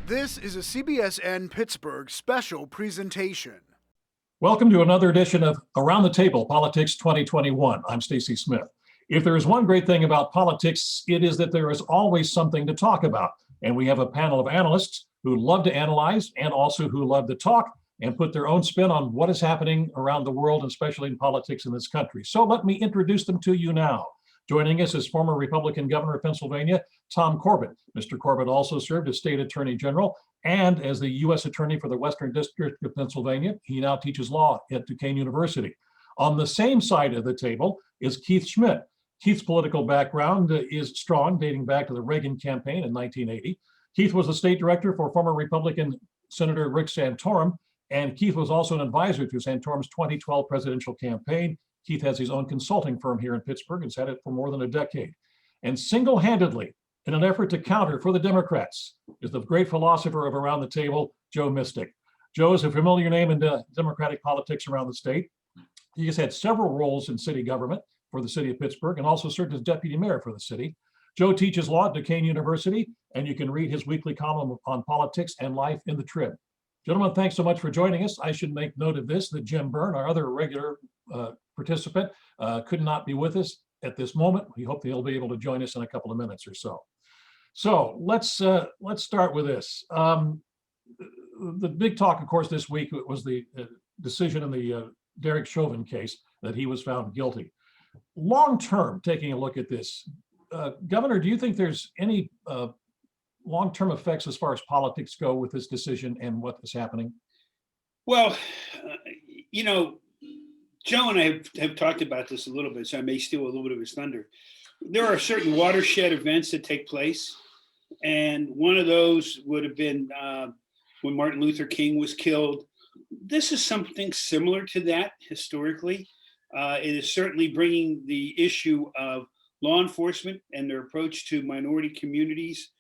This is a CBSN Pittsburgh special presentation. Welcome to another edition of Around the Table, Politics 2021. I'm Stacy Schmidt. If there is one great thing about politics, it is that there is always something to talk about. And we have a panel of analysts who love to analyze and also who love to talk and put their own spin on what is happening around the world, especially in politics in this country. So let me introduce them to you now. Joining us is former Republican governor of Pennsylvania, Tom Corbett. Mr. Corbett also served as state attorney general and as the U.S. attorney for the Western District of Pennsylvania. He now teaches law at Duquesne University. On the same side of the table is Keith Schmidt. Keith's political background is strong, dating back to the Reagan campaign in 1980. Keith was the state director for former Republican Senator Rick Santorum, and Keith was also an advisor to Santorum's 2012 presidential campaign. Keith has his own consulting firm here in Pittsburgh and has had it for more than a decade. And single-handedly, in an effort to counter for the Democrats, is the great philosopher of Around the Table, Joe Mystic. Joe is a familiar name in Democratic politics around the state. He has had several roles in city government for the city of Pittsburgh and also served as deputy mayor for the city. Joe teaches law at Duquesne University, and you can read his weekly column on politics and life in the Trib. Gentlemen, thanks so much for joining us. I should make note of this, that Jim Byrne, our other regular participant, could not be with us at this moment. We hope he'll be able to join us in a couple of minutes or so. So let's start with this. The big talk, of course, this week was the decision in the Derek Chauvin case that he was found guilty. Long term, taking a look at this, Governor, do you think there's any long-term effects as far as politics go with this decision and what is happening? Well, you know, Joe and I have talked about this a little bit, so I may steal a little bit of his thunder. There are certain watershed events that take place, and one of those would have been when Martin Luther King was killed. This is something similar to that historically. It is certainly bringing the issue of law enforcement and their approach to minority communities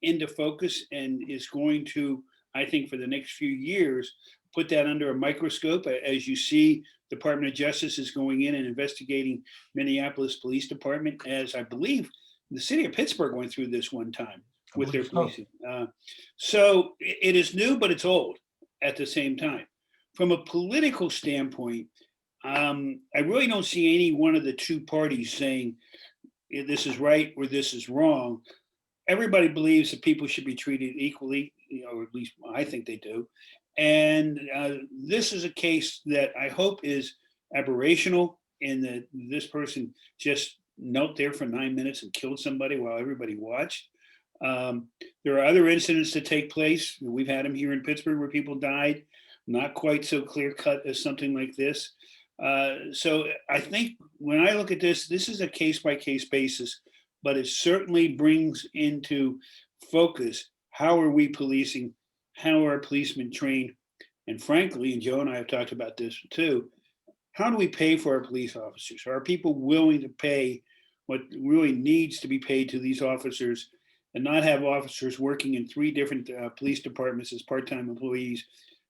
into focus, and is going to, I think, for the next few years, put that under a microscope. As you see, Department of Justice is going in and investigating Minneapolis Police Department, as I believe the city of Pittsburgh went through this one time with their policing. So it is new, but it's old at the same time. From a political standpoint, I really don't see any one of the two parties saying this is right or this is wrong. Everybody believes that people should be treated equally, or at least I think they do. And this is a case that I hope is aberrational, in that this person just knelt there for 9 minutes and killed somebody while everybody watched. There are other incidents that take place. We've had them here in Pittsburgh where people died, not quite so clear cut as something like this. So I think when I look at this, this is a case by case basis, but it certainly brings into focus, how are we policing? How are policemen trained? And frankly, and Joe and I have talked about this too, how do we pay for our police officers? Are people willing to pay what really needs to be paid to these officers, and not have officers working in 3 different police departments as part-time employees,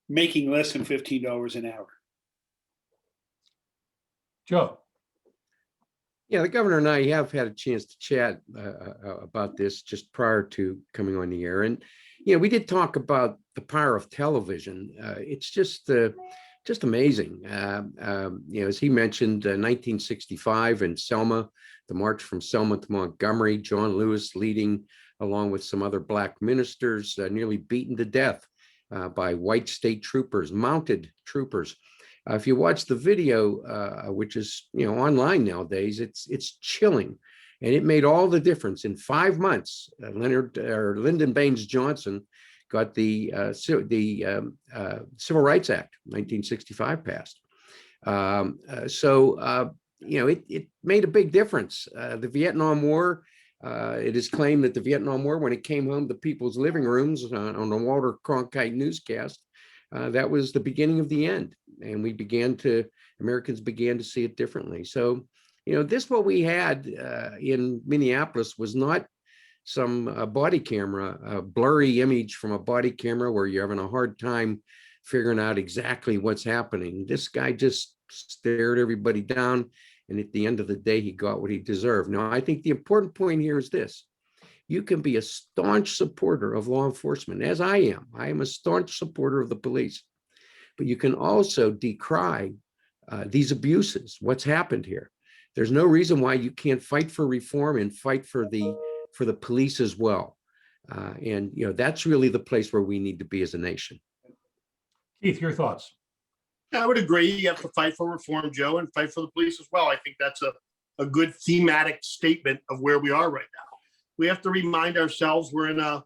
making less than $15 an hour? Joe. Yeah, the governor and I have had a chance to chat about this just prior to coming on the air. And, you know, we did talk about the power of television. It's just amazing. You know, as he mentioned, 1965 in Selma, the march from Selma to Montgomery, John Lewis leading along with some other Black ministers, nearly beaten to death by white state troopers, mounted troopers. If you watch the video, which is, you know, online nowadays, it's chilling, and it made all the difference. In 5 months, Lyndon Baines Johnson got the Civil Rights Act, 1965 passed. You know, it made a big difference. The Vietnam War, it is claimed that the Vietnam War, when it came home to people's living rooms on the Walter Cronkite newscast, that was the beginning of the end, and Americans began to see it differently. So, you know, what we had in Minneapolis was not some body camera, a blurry image from a body camera where you're having a hard time figuring out exactly what's happening. This guy just stared everybody down, and at the end of the day, he got what he deserved. Now, I think the important point here is this. You can be a staunch supporter of law enforcement, as I am. I am a staunch supporter of the police. But you can also decry these abuses, what's happened here. There's no reason why you can't fight for reform and fight for the police as well. And that's really the place where we need to be as a nation. Keith, your thoughts? I would agree. You have to fight for reform, Joe, and fight for the police as well. I think that's a good thematic statement of where we are right now. We have to remind ourselves we're in a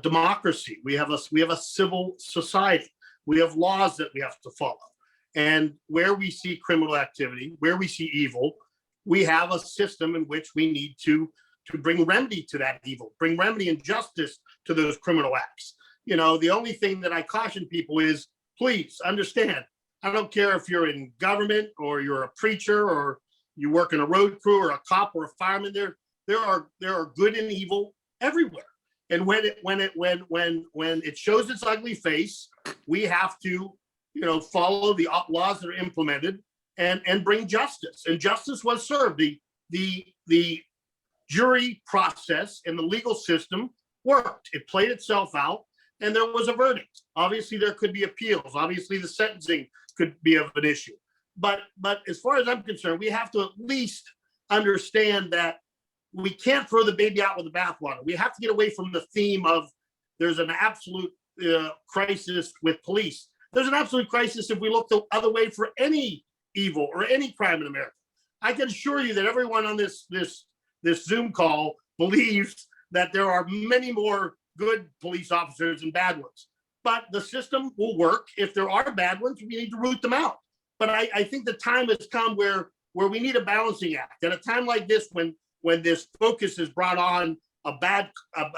democracy. We have a civil society. We have laws that we have to follow. And where we see criminal activity, where we see evil, we have a system in which we need to bring remedy to that evil, bring remedy and justice to those criminal acts. The only thing that I caution people is, please understand, I don't care if you're in government or you're a preacher or you work in a road crew or a cop or a fireman. There are good and evil everywhere. And when it shows its ugly face, we have to follow the laws that are implemented and bring justice. And justice was served. The jury process and the legal system worked. It played itself out, and there was a verdict. Obviously, there could be appeals. Obviously, the sentencing could be of an issue. But as far as I'm concerned, we have to at least understand that we can't throw the baby out with the bathwater. We have to get away from the theme of there's an absolute crisis with police. There's an absolute crisis if we look the other way for any evil or any crime in America. I can assure you that everyone on this Zoom call believes that there are many more good police officers and bad ones. But the system will work. If there are bad ones, we need to root them out. But I think the time has come where we need a balancing act. At a time like this, when this focus is brought on a bad cop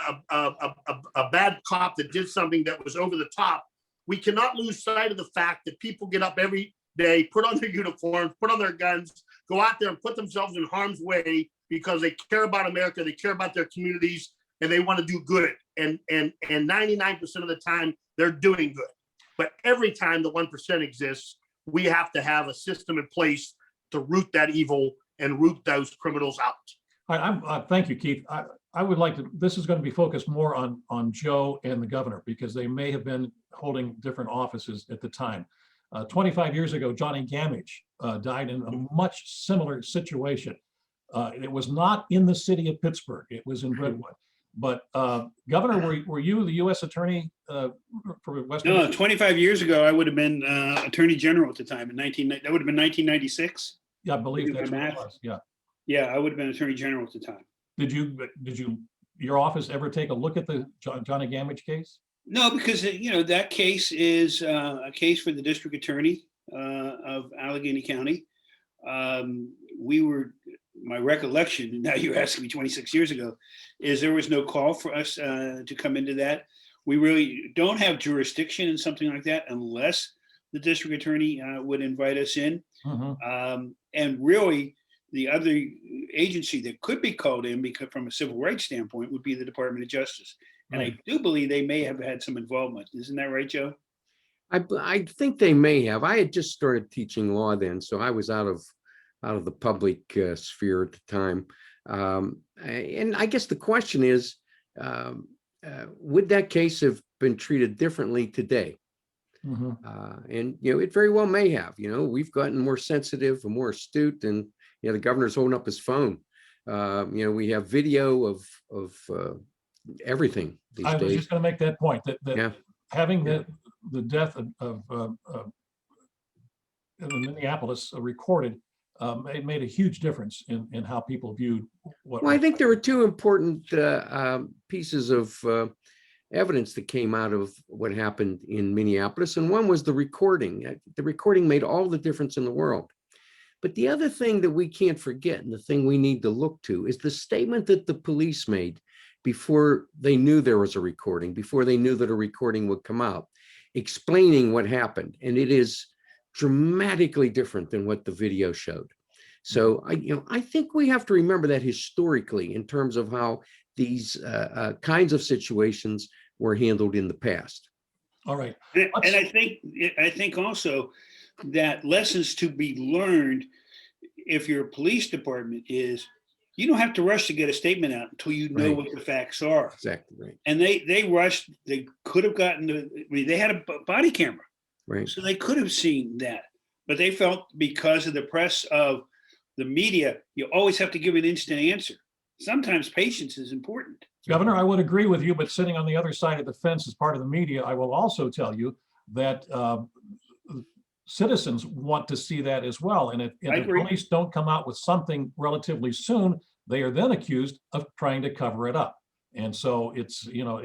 that did something that was over the top, we cannot lose sight of the fact that people get up every day, put on their uniforms, put on their guns, go out there and put themselves in harm's way because they care about America, they care about their communities, and they want to do good. And 99% of the time, they're doing good. But every time the 1% exists, we have to have a system in place to root that evil and root those criminals out. Thank you, Keith. I would like to, this is going to be focused more on Joe and the governor, because they may have been holding different offices at the time. 25 years ago, Johnny Gamage died in a much similar situation. It was not in the city of Pittsburgh. It was in Brentwood. But Governor, were you the U.S. Attorney for Western? No, 25 years ago, I would have been Attorney General at the time. That would have been 1996. Yeah, I believe that's what it was. Yeah. Yeah, I would have been Attorney General at the time. Did your office ever take a look at the Johnny Gamage case? No, because that case is a case for the district attorney of Allegheny County. My recollection, and now you're asking me 26 years ago, is there was no call for us to come into that. We really don't have jurisdiction in something like that unless the district attorney would invite us in. Mm-hmm. And really, the other agency that could be called in, because from a civil rights standpoint, would be the Department of Justice. And I do believe they may have had some involvement. Isn't that right, Joe? I think they may have. I had just started teaching law then, so I was out of the public sphere at the time. And I guess the question is, would that case have been treated differently today? Mm-hmm. And it very well may have. We've gotten more sensitive and more astute, and the governor's holding up his phone. We have video of everything these days. I was just going to make that point that having the death of Minneapolis recorded made a huge difference in how people viewed what. Well, I think there were two important pieces of evidence that came out of what happened in Minneapolis, and one was the recording. The recording made all the difference in the world. But the other thing that we can't forget, and the thing we need to look to, is the statement that the police made before they knew there was a recording, before they knew that a recording would come out, explaining what happened. And it is dramatically different than what the video showed. So I think we have to remember that historically, in terms of how these kinds of situations were handled in the past. All right. And I think also that lessons to be learned if your police department is You don't have to rush to get a statement out until you know Right. what the facts are. Exactly right. And they rushed. They could have gotten they had a body camera, Right. so they could have seen that. But they felt because of the press of the media, you always have to give an instant answer. Sometimes patience is important. Governor, I would agree with you, but sitting on the other side of the fence as part of the media, I will also tell you that citizens want to see that as well. And if I the agree. police don't come out with something relatively soon, they are then accused of trying to cover it up. And so it's, you know,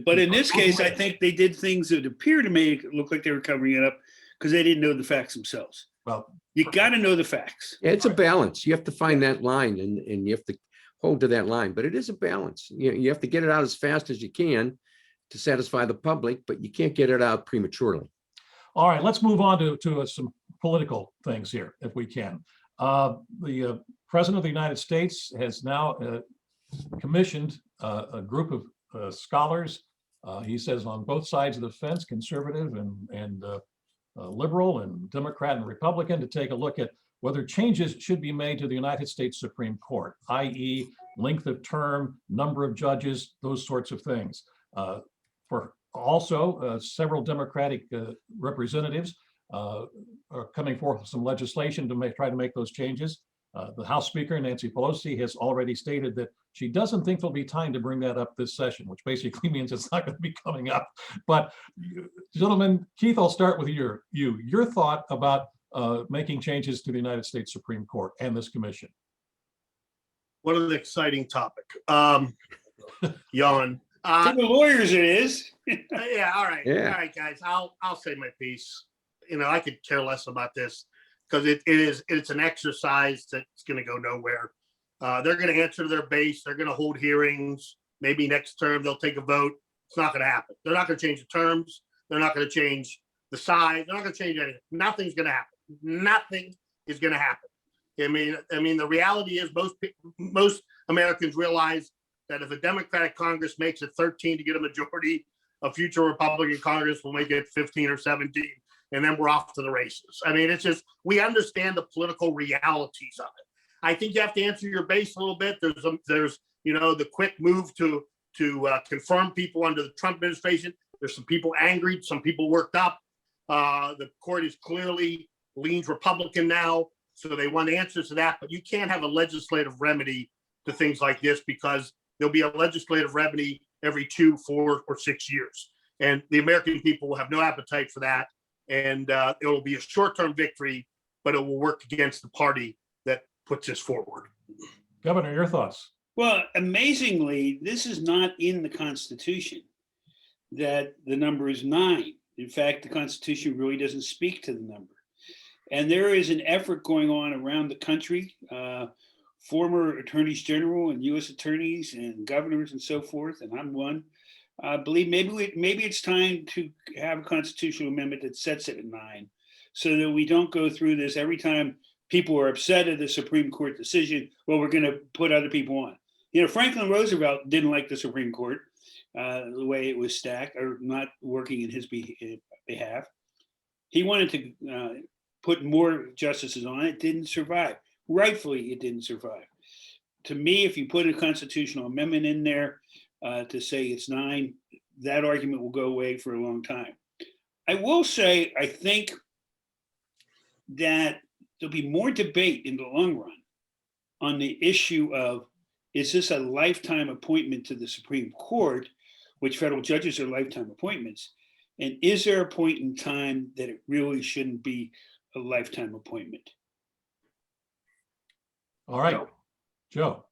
But in this case, I think they did things that appear to make it look like they were covering it up because they didn't know the facts themselves. Well, You got to know the facts. Yeah, it's a balance. You have to find that line and you have to hold to that line, but it is a balance. You have to get it out as fast as you can to satisfy the public, but you can't get it out prematurely. all right, let's move on to some political things here, if we can. The President of the United States has now commissioned a group of scholars. He says on both sides of the fence, conservative and liberal and Democrat and Republican, to take a look at whether changes should be made to the United States Supreme Court, i.e. length of term, number of judges, those sorts of things. For also, several Democratic representatives are coming forth with some legislation to try to make those changes. The House Speaker, Nancy Pelosi, has already stated that she doesn't think there'll be time to bring that up this session, which basically means it's not going to be coming up. But gentlemen, Keith, I'll start with your thought about making changes to the United States Supreme Court and this commission. What an exciting topic. Yawn. For the lawyers, it is. Yeah, all right. Yeah. All right, guys. I'll say my piece. You know, I could care less about this because it's an exercise that's going to go nowhere. They're going to answer to their base. They're going to hold hearings. Maybe next term they'll take a vote. It's not going to happen. They're not going to change the terms. They're not going to change the size. They're not going to change anything. Nothing's going to happen. Nothing is going to happen. I mean, the reality is most Americans realize that if a Democratic Congress makes it 13 to get a majority, a future Republican Congress will make it 15 or 17, and then we're off to the races. I mean, it's just, we understand the political realities of it. I think you have to answer your base a little bit. There's you know, the quick move to confirm people under the Trump administration. There's some people angry, some people worked up. The court is clearly leans Republican now, so they want answers to that. But you can't have a legislative remedy to things like this because there'll be a legislative remedy every 2, 4, or 6 years. And the American people will have no appetite for that. And it will be a short-term victory, but it will work against the party that puts this forward. Governor, your thoughts? Well, amazingly, this is not in the Constitution that the number is 9. In fact, the Constitution really doesn't speak to the number. And there is an effort going on around the country. Former attorneys general and U.S. attorneys and governors and so forth, and I'm one, believe maybe it's time to have a constitutional amendment that sets it at 9, so that we don't go through this every time people are upset at the Supreme Court decision. Well, we're going to put other people on. You know, Franklin Roosevelt didn't like the Supreme Court, the way it was stacked or not working in his behalf. He wanted to put more justices on. It didn't survive. Rightfully, it didn't survive. To me, if you put a constitutional amendment in there to say it's 9, that argument will go away for a long time. I will say, I think that there'll be more debate in the long run on the issue of, is this a lifetime appointment to the Supreme Court, which federal judges are lifetime appointments? And is there a point in time that it really shouldn't be a lifetime appointment? All right, Joe.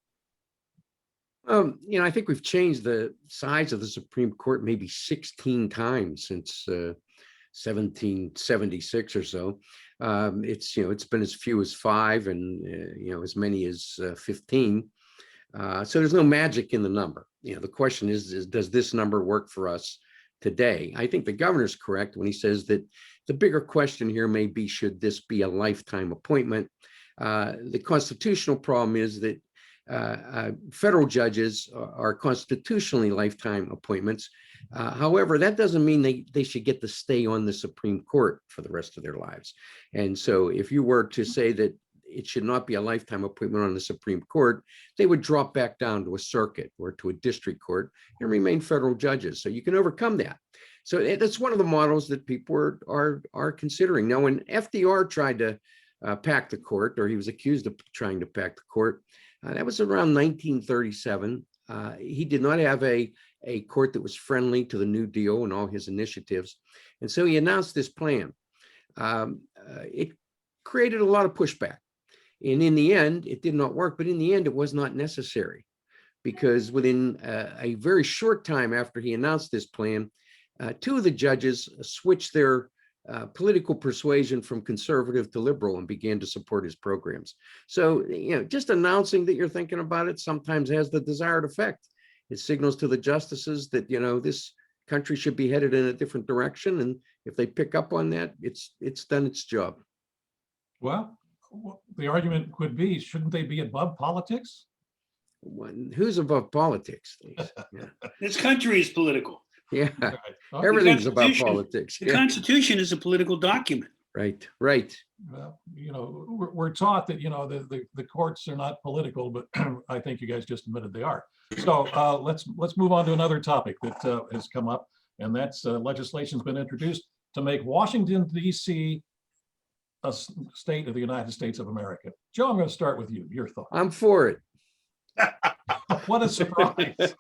You know, I think we've changed the size of the Supreme Court maybe 16 times since 1776 or so. It's been as few as 5 and as many as 15. So there's no magic in the number. You know, the question is does this number work for us today? I think the governor's correct when he says that the bigger question here may be, should this be a lifetime appointment? The constitutional problem is that federal judges are constitutionally lifetime appointments. However, that doesn't mean they should get to stay on the Supreme Court for the rest of their lives. And so if you were to say that it should not be a lifetime appointment on the Supreme Court, they would drop back down to a circuit or to a district court and remain federal judges. So you can overcome that. So that's one of the models that people are considering. Now, when FDR tried to pack the court, or he was accused of trying to pack the court, that was around 1937. He did not have a court that was friendly to the New Deal and all his initiatives. And so he announced this plan. It created a lot of pushback. And in the end, it did not work, but in the end, it was not necessary, because within a very short time after he announced this plan, two of the judges switched their political persuasion from conservative to liberal and began to support his programs. So, just announcing that you're thinking about it sometimes has the desired effect. It signals to the justices that, this country should be headed in a different direction. And if they pick up on that, it's done its job. Well, the argument could be, shouldn't they be above politics? Who's above politics? Yeah. This country is political. Yeah. Right. Okay. Everything's about Constitution- politics. The Yeah. Constitution is a political document. Right. Well, we're taught that, the courts are not political, but I think you guys just admitted they are. So let's move on to another topic that has come up, and that's legislation's been introduced to make Washington, D.C. a state of the United States of America. Joe, I'm going to start with you. Your thought. I'm for it. What a surprise.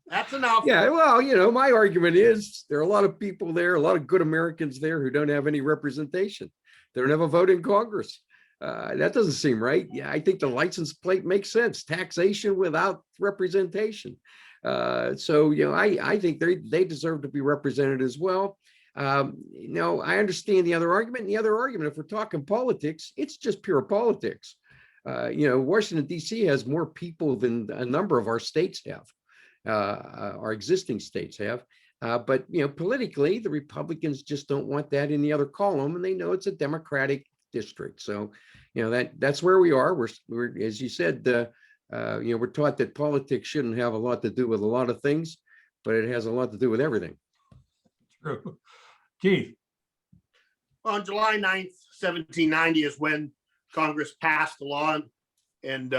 That's enough. Yeah, well, my argument is there are a lot of people there, a lot of good Americans there who don't have any representation. They don't have a vote in Congress. That doesn't seem right. Yeah, I think the license plate makes sense. Taxation without representation. So, I think they deserve to be represented as well. I understand the other argument. And the other argument, if we're talking politics, it's just pure politics. Washington, D.C. has more people than a number of our states have. Our existing states have, but politically, the Republicans just don't want that in the other column, and they know it's a Democratic district. So, that's where we are. We're as you said, we're taught that politics shouldn't have a lot to do with a lot of things, but it has a lot to do with everything. True. Keith. On July 9th, 1790 is when Congress passed the law, and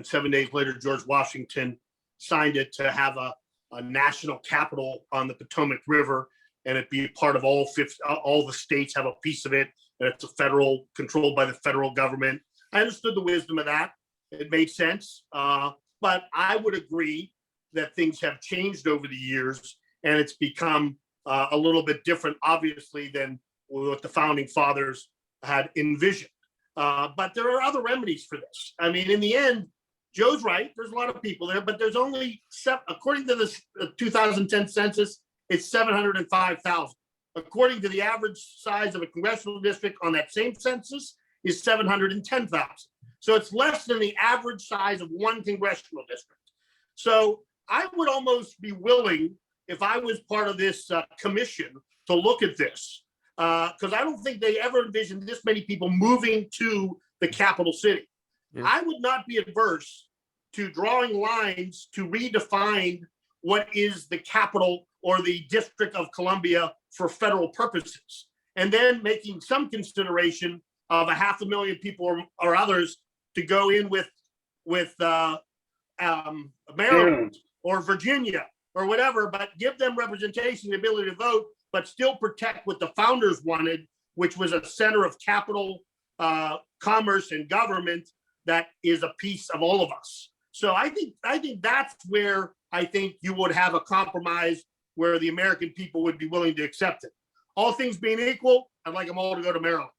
7 days later, George Washington signed it to have a national capital on the Potomac River, and it be part of all the states have a piece of it, and it's controlled by the federal government. I understood the wisdom of that. It made sense. But I would agree that things have changed over the years, and it's become a little bit different, obviously, than what the founding fathers had envisioned. But there are other remedies for this. I mean, in the end, Joe's right. There's a lot of people there, but there's only, according to the 2010 census, it's 705,000. According to the average size of a congressional district on that same census is 710,000. So it's less than the average size of one congressional district. So I would almost be willing, if I was part of this commission, to look at this, because I don't think they ever envisioned this many people moving to the capital city. Yeah. I would not be adverse to drawing lines to redefine what is the capital or the District of Columbia for federal purposes, and then making some consideration of 500,000 people or others to go in with Maryland or Virginia or whatever, but give them representation, the ability to vote, but still protect what the founders wanted, which was a center of capital, commerce, and government that is a piece of all of us. So I think that's where I think you would have a compromise where the American people would be willing to accept it. All things being equal, I'd like them all to go to Maryland.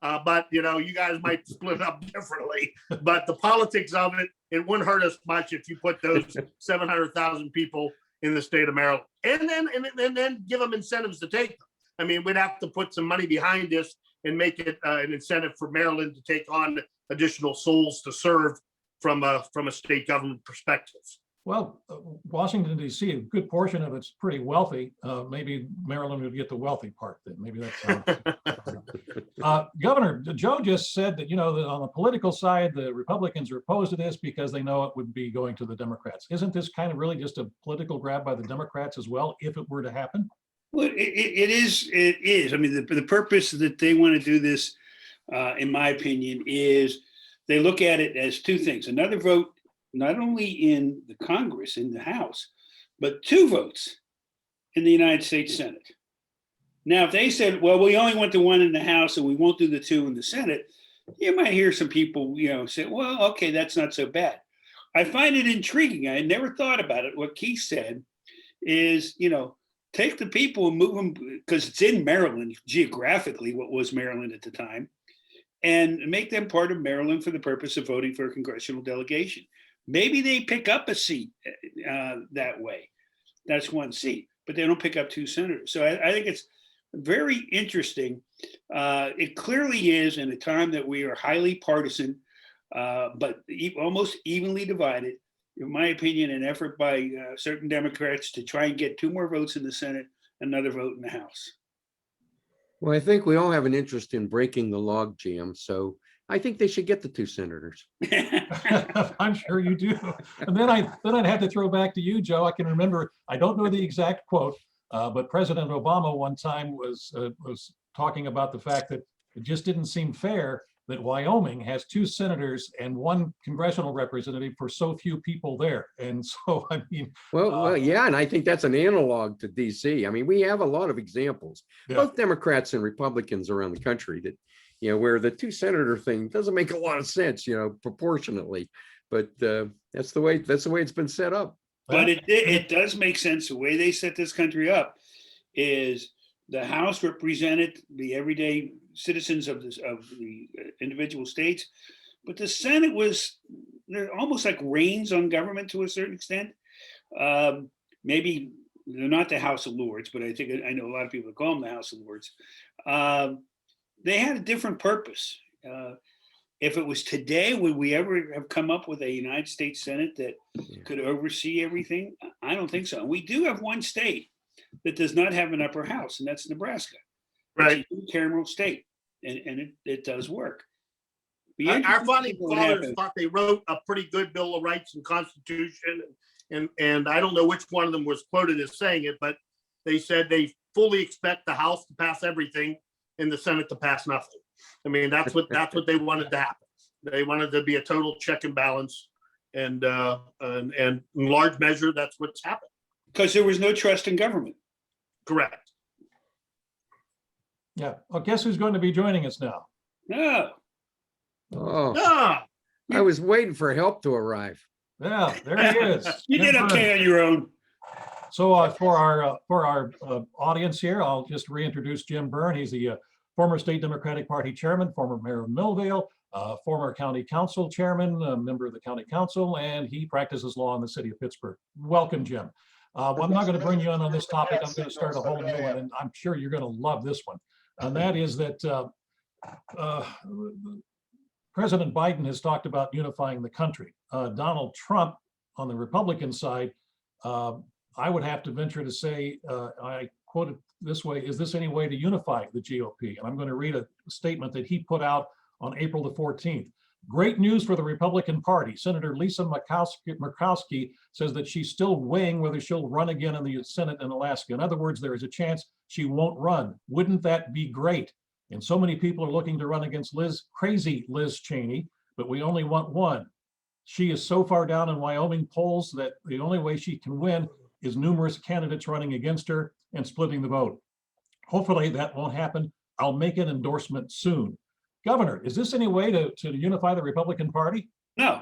But you guys might split up differently. But the politics of it wouldn't hurt us much if you put those 700,000 people in the state of Maryland, and then give them incentives to take them. I mean, we'd have to put some money behind this and make it an incentive for Maryland to take on additional souls to serve from a state government perspective. Well, Washington, D.C., a good portion of it's pretty wealthy. Maybe Maryland would get the wealthy part then. Maybe that's Governor, Joe just said that, that on the political side, the Republicans are opposed to this because they know it would be going to the Democrats. Isn't this kind of really just a political grab by the Democrats as well, if it were to happen? Well, it is. I mean, the purpose that they want to do this in my opinion, is they look at it as two things. Another vote, not only in the Congress, in the House, but 2 votes in the United States Senate. Now, if they said, well, we only want the 1 in the House and we won't do the 2 in the Senate, you might hear some people, say, well, okay, that's not so bad. I find it intriguing. I had never thought about it. What Keith said is, take the people and move them, because it's in Maryland, geographically, what was Maryland at the time, and make them part of Maryland for the purpose of voting for a congressional delegation. Maybe they pick up a seat that way. That's 1 seat, but they don't pick up 2 senators. So I think it's very interesting. It clearly is in a time that we are highly partisan, but almost evenly divided, in my opinion, an effort by certain Democrats to try and get 2 more votes in the Senate, another vote in the House. Well, I think we all have an interest in breaking the log jam, so I think they should get the 2 senators. I'm sure you do. And then I'd have to throw back to you, Joe. I can remember, I don't know the exact quote, but President Obama one time was talking about the fact that it just didn't seem fair that Wyoming has 2 senators and 1 congressional representative for so few people there. And so, I mean. Well, yeah, and I think that's an analog to DC. I mean, we have a lot of examples, both Democrats and Republicans around the country, that, where the 2 senator thing doesn't make a lot of sense, proportionately, but that's the way it's been set up. But it does make sense. The way they set this country up is the House represented the everyday citizens of the individual states, but the Senate was almost like reins on government to a certain extent. Maybe they're not the House of Lords, but I know a lot of people call them the House of Lords. They had a different purpose. If it was today, would we ever have come up with a United States Senate that could oversee everything? I don't think so. And we do have 1 state that does not have an upper house, and that's Nebraska. Right. It's a unicameral state, and it does work. Our founding fathers thought they wrote a pretty good Bill of Rights and Constitution, and I don't know which one of them was quoted as saying it, but they said they fully expect the House to pass everything and the Senate to pass nothing. I mean, that's what they wanted to happen. They wanted to be a total check and balance, and in large measure, that's what's happened. Because there was no trust in government. Correct. Yeah. Well, guess who's going to be joining us now? No. Oh, I was waiting for help to arrive. Yeah, there he is. You did okay on your own. So for our audience here, I'll just reintroduce Jim Byrne. He's the former State Democratic Party chairman, former mayor of Millvale, former county council chairman, a member of the county council, and he practices law in the city of Pittsburgh. Welcome, Jim. Well, I'm not going to bring you in on this topic. I'm going to start a whole new one, and I'm sure you're going to love this one. And that is that President Biden has talked about unifying the country. Donald Trump on the Republican side, I would have to venture to say, I quote it this way, is this any way to unify the GOP? And I'm going to read a statement that he put out on April the 14th. Great news for the Republican Party. Senator Lisa Murkowski says that she's still weighing whether she'll run again in the Senate in Alaska. In other words, there is a chance she won't run. Wouldn't that be great? And so many people are looking to run against crazy Liz Cheney, but we only want 1. She is so far down in Wyoming polls that the only way she can win is numerous candidates running against her and splitting the vote. Hopefully that won't happen. I'll make an endorsement soon. Governor, is this any way to unify the Republican Party? No,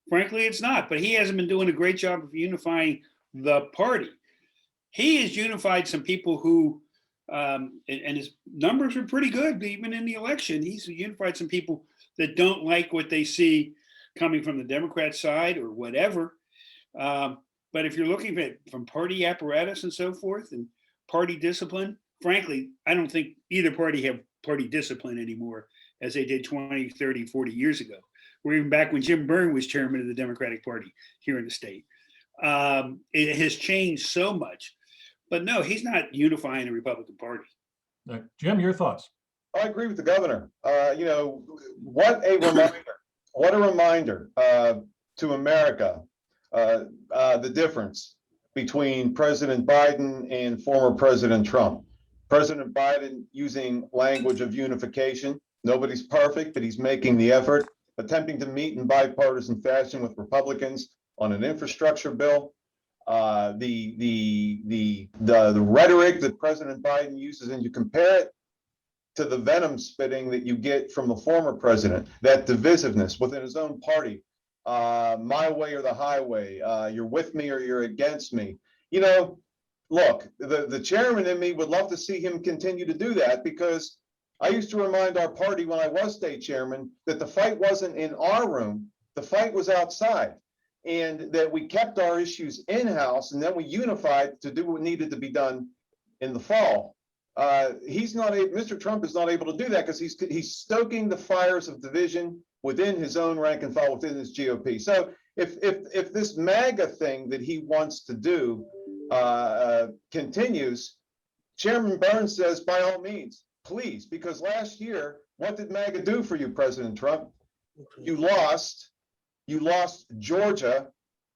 frankly, it's not. But he hasn't been doing a great job of unifying the party. He has unified some people who, and his numbers are pretty good, even in the election. He's unified some people that don't like what they see coming from the Democrat side or whatever. But if you're looking at from party apparatus and so forth and party discipline, frankly, I don't think either party have party discipline anymore as they did 20, 30, 40 years ago, or even back when Jim Byrne was chairman of the Democratic Party here in the state. It has changed so much. But no, he's not unifying the Republican Party. Jim, your thoughts? I agree with the governor. What a reminder to America, the difference between President Biden and former President Trump. President Biden using language of unification, Nobody's perfect, but he's making the effort, attempting to meet in bipartisan fashion with Republicans on an infrastructure bill. The rhetoric that President Biden uses, and you compare it to the venom spitting that you get from the former president, that divisiveness within his own party, my way or the highway, you're with me or you're against me. You know, look, the chairman in me would love to see him continue to do that, because I used to remind our party when I was state chairman that the fight wasn't in our room, the fight was outside, and that we kept our issues in-house, and then we unified to do what needed to be done in the fall. Mr. Trump is not able to do that because he's stoking the fires of division within his own rank and file within his GOP. So if this MAGA thing that he wants to do continues, Chairman Byrne says, by all means, please, because last year, what did MAGA do for you, President Trump? You lost Georgia.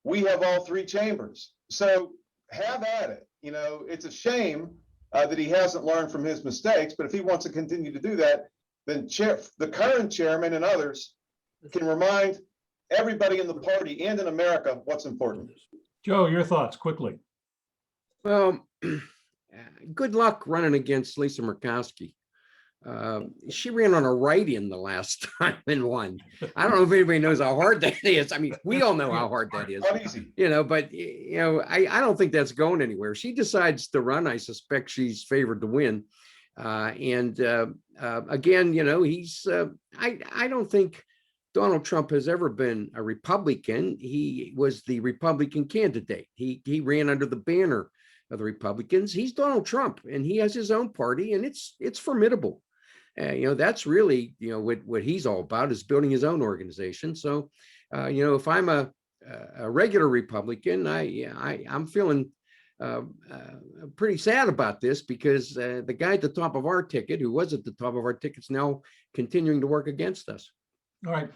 We have all three chambers. So have at it. You know, it's a shame that he hasn't learned from his mistakes, but if he wants to continue to do that, then the current chairman and others can remind everybody in the party and in America what's important. Joe, your thoughts quickly. Well, good luck running against Lisa Murkowski. She ran on a write-in the last time and won. I don't know if anybody knows how hard that is. I mean, we all know how hard that is. Not easy. You know, but you know, I don't think that's going anywhere. She decides to run. I suspect she's favored to win. Again, you know, I don't think Donald Trump has ever been a Republican. He was the Republican candidate. He ran under the banner of the Republicans. He's Donald Trump, and he has his own party, and it's formidable. You know, that's really, you know, what he's all about, is building his own organization. So, you know, if I'm a regular Republican, I'm feeling pretty sad about this, because the guy at the top of our ticket, who was at the top of our ticket, is now continuing to work against us. All right,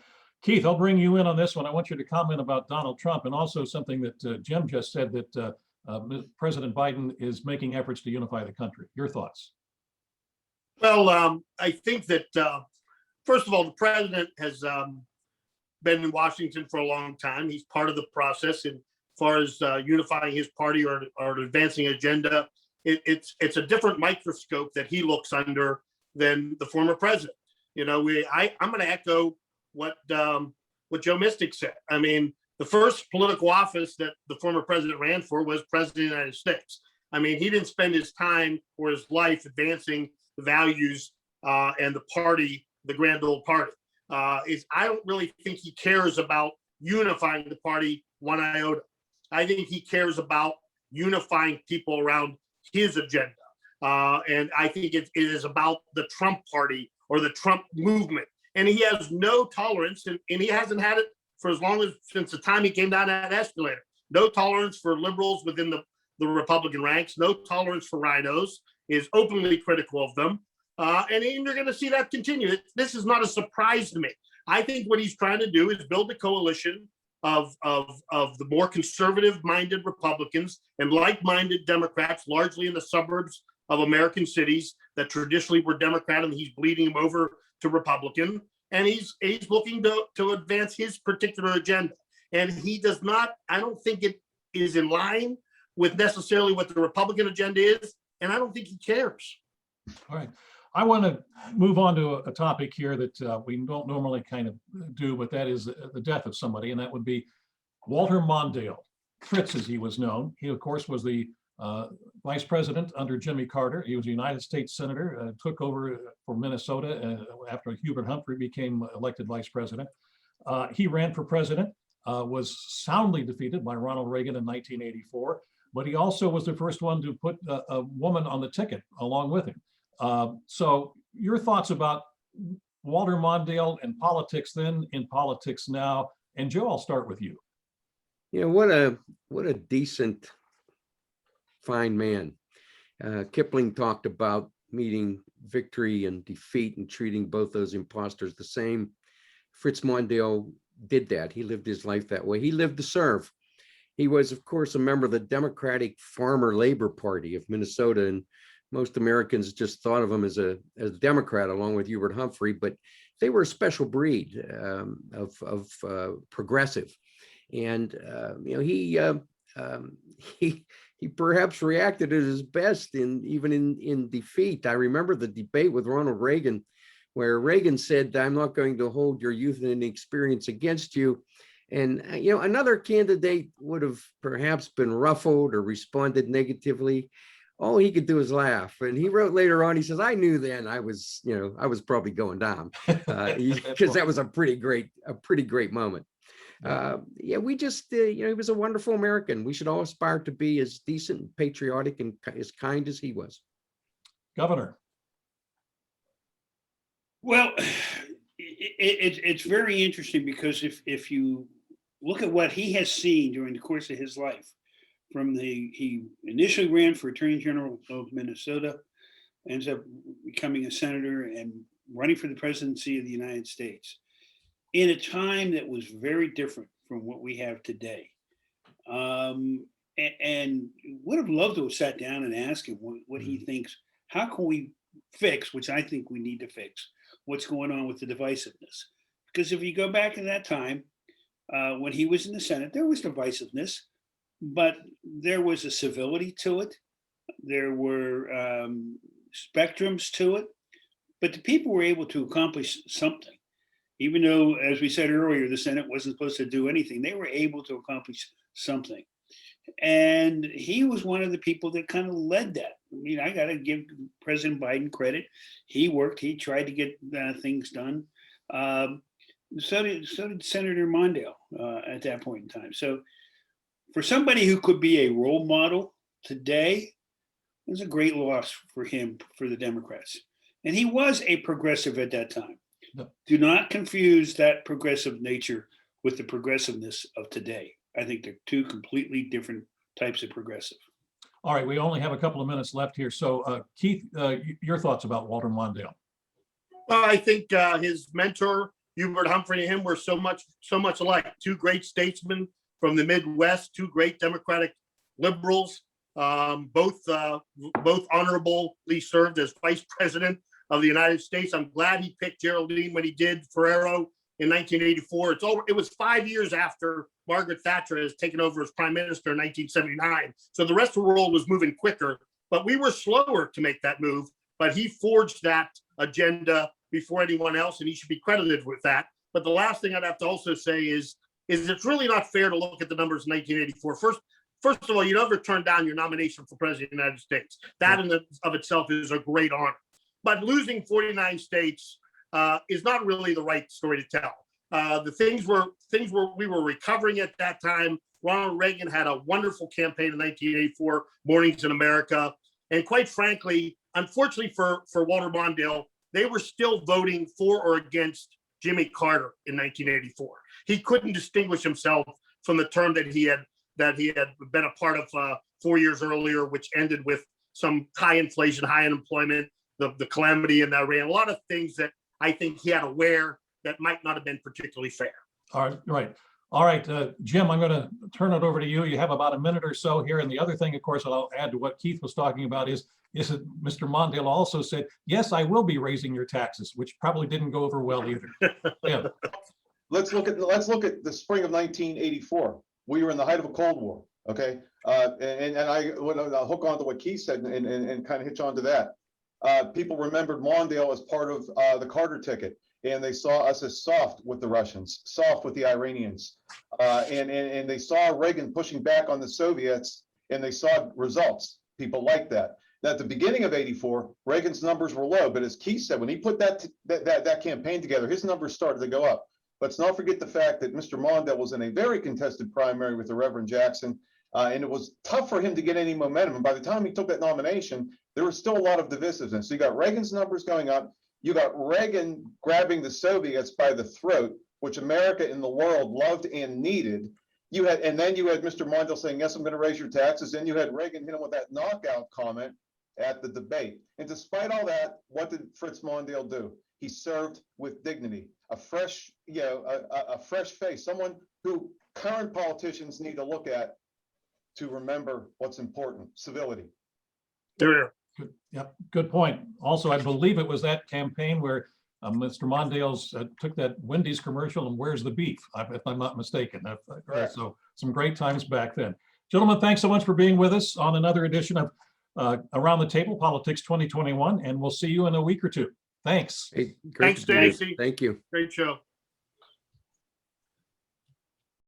Keith, I'll bring you in on this one. I want you to comment about Donald Trump, and also something that Jim just said, that President Biden is making efforts to unify the country. Your thoughts? Well, I think that, first of all, the president has been in Washington for a long time. He's part of the process as far as unifying his party or advancing agenda. It's a different microscope that he looks under than the former president. You know, I'm going to echo what Joe Mystic said. I mean, the first political office that the former president ran for was president of the United States. I mean, he didn't spend his time or his life advancing the values and the party, the grand old party. I don't really think he cares about unifying the party one iota. I think he cares about unifying people around his agenda. And I think it is about the Trump party or the Trump movement. And he has no tolerance, and he hasn't had it for as long as since the time he came down that escalator. No tolerance for liberals within the Republican ranks, no tolerance for rhinos, is openly critical of them. And you're going to see that continue. This is not a surprise to me. I think what he's trying to do is build a coalition of the more conservative-minded Republicans and like-minded Democrats, largely in the suburbs of American cities that traditionally were Democrat, and he's bleeding them over to Republican. And he's looking to advance his particular agenda. And he does not, I don't think it is in line with necessarily what the Republican agenda is. And I don't think he cares. All right. I want to move on to a topic here that we don't normally kind of do, but that is the death of somebody, and that would be Walter Mondale, Fritz as he was known. He, of course, was the vice president under Jimmy Carter. He was a United States senator, took over for Minnesota after Hubert Humphrey became elected vice president. He ran for president, was soundly defeated by Ronald Reagan in 1984. But he also was the first one to put a woman on the ticket along with him. So your thoughts about Walter Mondale in politics then, in politics now, and Joe, I'll start with you. You know, what a decent, fine man. Kipling talked about meeting victory and defeat and treating both those imposters the same. Fritz Mondale did that. He lived his life that way. He lived to serve. He was, of course, a member of the Democratic Farmer Labor Party of Minnesota, and most Americans just thought of him as a Democrat along with Hubert Humphrey, but they were a special breed of progressive. And he perhaps reacted at his best even in defeat. I remember the debate with Ronald Reagan, where Reagan said, "I'm not going to hold your youth and inexperience against you." And another candidate would have perhaps been ruffled or responded negatively. All he could do is laugh. And he wrote later on, he says, "I knew then I was probably going down," because that was a pretty great moment. We just, he was a wonderful American. We should all aspire to be as decent and patriotic and as kind as he was. Governor. Well, it's very interesting because if you look at what he has seen during the course of his life, he initially ran for Attorney General of Minnesota, ends up becoming a senator and running for the presidency of the United States in a time that was very different from what we have today. And would have loved to have sat down and asked him what he thinks. How can we fix, which I think we need to fix, what's going on with the divisiveness? Because if you go back in that time, when he was in the Senate, there was divisiveness, but there was a civility to it. There were spectrums to it, but the people were able to accomplish something. Even though, as we said earlier, the Senate wasn't supposed to do anything, they were able to accomplish something. And he was one of the people that kind of led that. I mean, I got to give President Biden credit. He tried to get things done. So did Senator Mondale at that point in time. So for somebody who could be a role model today, it was a great loss for him, for the Democrats. And he was a progressive at that time. No. Do not confuse that progressive nature with the progressiveness of today. I think they're two completely different types of progressive. All right, we only have a couple of minutes left here. So Keith, your thoughts about Walter Mondale? Well, I think his mentor, Hubert Humphrey, and him were so much alike. Two great statesmen from the Midwest, two great Democratic liberals, both honorably served as vice president of the United States. I'm glad he picked Geraldine when he did, Ferrero, in 1984. It was 5 years after Margaret Thatcher has taken over as prime minister in 1979. So the rest of the world was moving quicker, but we were slower to make that move. But he forged that agenda before anyone else, and he should be credited with that. But the last thing I'd have to also say is it's really not fair to look at the numbers in 1984. First of all, you never turn down your nomination for president of the United States. That in of itself is a great honor. But losing 49 states is not really the right story to tell. We were recovering at that time. Ronald Reagan had a wonderful campaign in 1984, Mornings in America. And quite frankly, unfortunately for Walter Mondale, they were still voting for or against Jimmy Carter in 1984. He couldn't distinguish himself from the term that he had been a part of 4 years earlier, which ended with some high inflation, high unemployment, the calamity in Iran, a lot of things that I think he had to wear that might not have been particularly fair. All right, Jim, I'm going to turn it over to you. You have about a minute or so here. And the other thing, of course, I'll add to what Keith was talking about is that Mr. Mondale also said, "Yes, I will be raising your taxes," which probably didn't go over well either. Yeah. Let's look at the spring of 1984. We were in the height of a Cold War. Okay, and I'll hook on to what Keith said and kind of hitch on to that. People remembered Mondale as part of the Carter ticket, and they saw us as soft with the Russians, soft with the Iranians, and they saw Reagan pushing back on the Soviets, and they saw results. People liked that. Now, at the beginning of '84, Reagan's numbers were low, but as Keith said, when he put that campaign together, his numbers started to go up. Let's not forget the fact that Mr. Mondale was in a very contested primary with the Reverend Jackson, and it was tough for him to get any momentum. And by the time he took that nomination, there was still a lot of divisiveness. So you got Reagan's numbers going up. You got Reagan grabbing the Soviets by the throat, which America and the world loved and needed. Then you had Mr. Mondale saying, "Yes, I'm going to raise your taxes." Then you had Reagan hit him with that knockout comment at the debate. And despite all that, what did Fritz Mondale do? He served with dignity, a fresh face, someone who current politicians need to look at to remember what's important: civility. Yep, good point. Also, I believe it was that campaign where Mr. Mondale's took that Wendy's commercial and "Where's the beef?" If I'm not mistaken. Correct. So some great times back then. Gentlemen, thanks so much for being with us on another edition of Around the Table Politics 2021, and we'll see you in a week or two. Thanks. Hey, great Thanks, to be here. Stacy. Thank you. Great show.